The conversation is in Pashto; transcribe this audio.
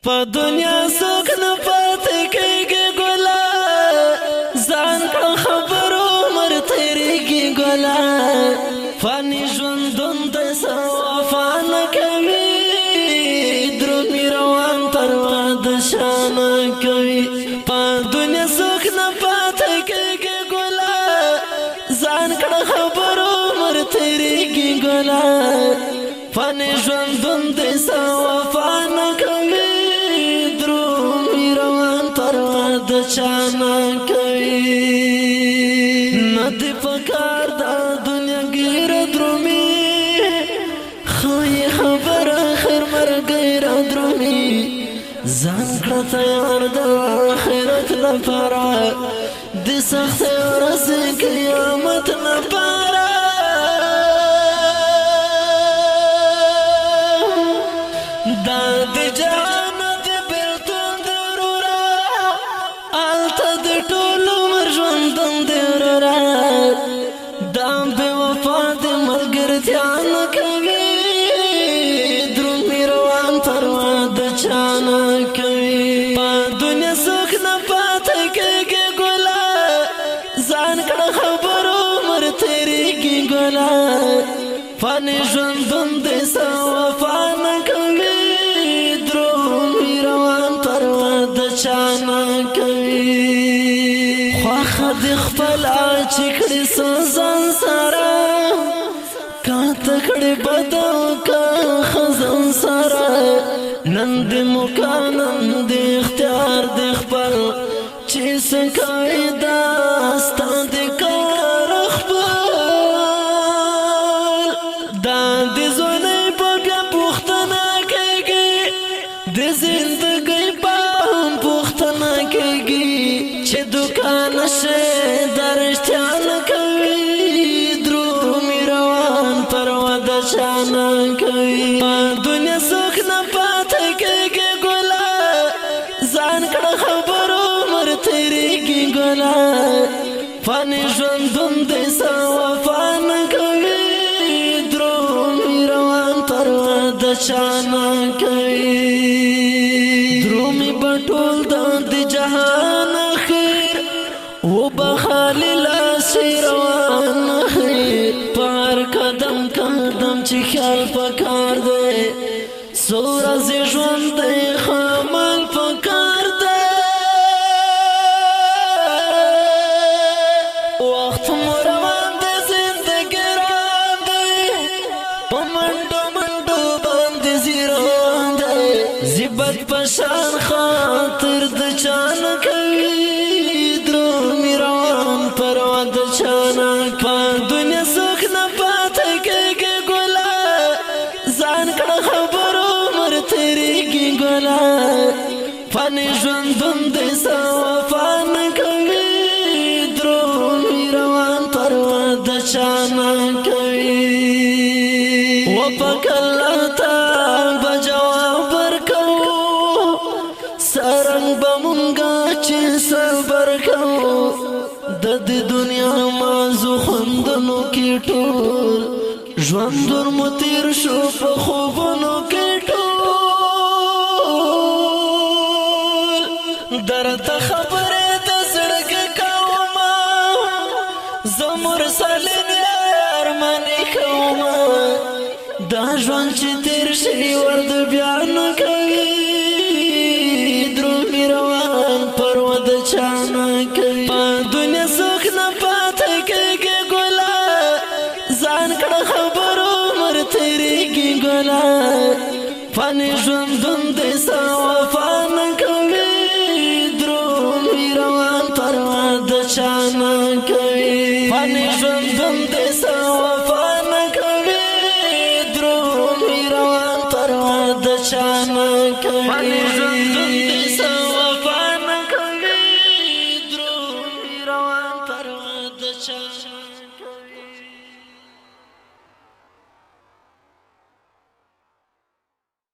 په دنیا څوک نه پاتې کېږي ګله ځان کړه خبرو عمر تېرېږي ګله فاني ژوندون دی څه وفا نه کوي درومي روان تر واده شا نه کوي په دنیا څوک نه پاتې کېږي ګله ځان کړه خبرو عمر تېرېږي ګله فاني ژوندون دی څه وفا نه کوي د چانا کوي ندی پکار دا دنیا گیر درومی خوی خبر آخر مرگیر درومی زان کړه تیار د آخرت لپاره د سخت ورځ قیامت لپاره دا د فاني ژوندون دی څه وفا نه کوي درومي روان تر واده چا نه کوي خواښه دې خپله چې کړې څه ځان سره کا ته کړې بده که ښه ځان سره نن دې موکه نن دې اختیار دې خپل چې څه کوې دا ستا دې کار خپل زندگی پام پختنا کېږي چې دکان شه درشتیا نه کوي درومي روان پر واده چا نه کوي په دنیا څوک نه پاتې کېږي ګله ځان کړه خبرو عمر تېرېږي ګله فاني ژوندون دی څه وفا نه کوي درومي روان پر واده چا نه کوي درومي بټول د جهان خیر و بخالي لاسي روان خیر پار قدم قدم چې خیال پکار دی څو ورځې ژوند دی خامل پکار دی وخت مو روان دی زندګي روان دی په منډو منډو باندې زی روان دی زیبت پشان خاطر د چانا کوي درومي روان پر واده چانا په دنیا څوک نه پاتې کېږي ګله ځان کړه خبرو عمر تېرېږي ګله فاني ژوندون دی څه وفا نه کوي درومي روان پر واده چانا کوي و پک الله تعالی جواب ورکوو سرنګ بمونګه چې صبر کوو د دې دنیا مازو خوندونو کې ټول ژوندون مو تېر شو په خوبونو کې ټول درته خبرې د زړګي کومه زه مرسلین ارمانې کومه دا ژوند چې تېر شي ورد بیا نه کوي درومي روان پر واده چا نه کوي په دنیا څوک نه پاتې کېږي ګله ځان کړه خبرو عمر تېرېږي ګله فاني ژوندون دی څه وفا نه کوي درومي روان پر واده چا نه کوي فاني ژوندون دی څه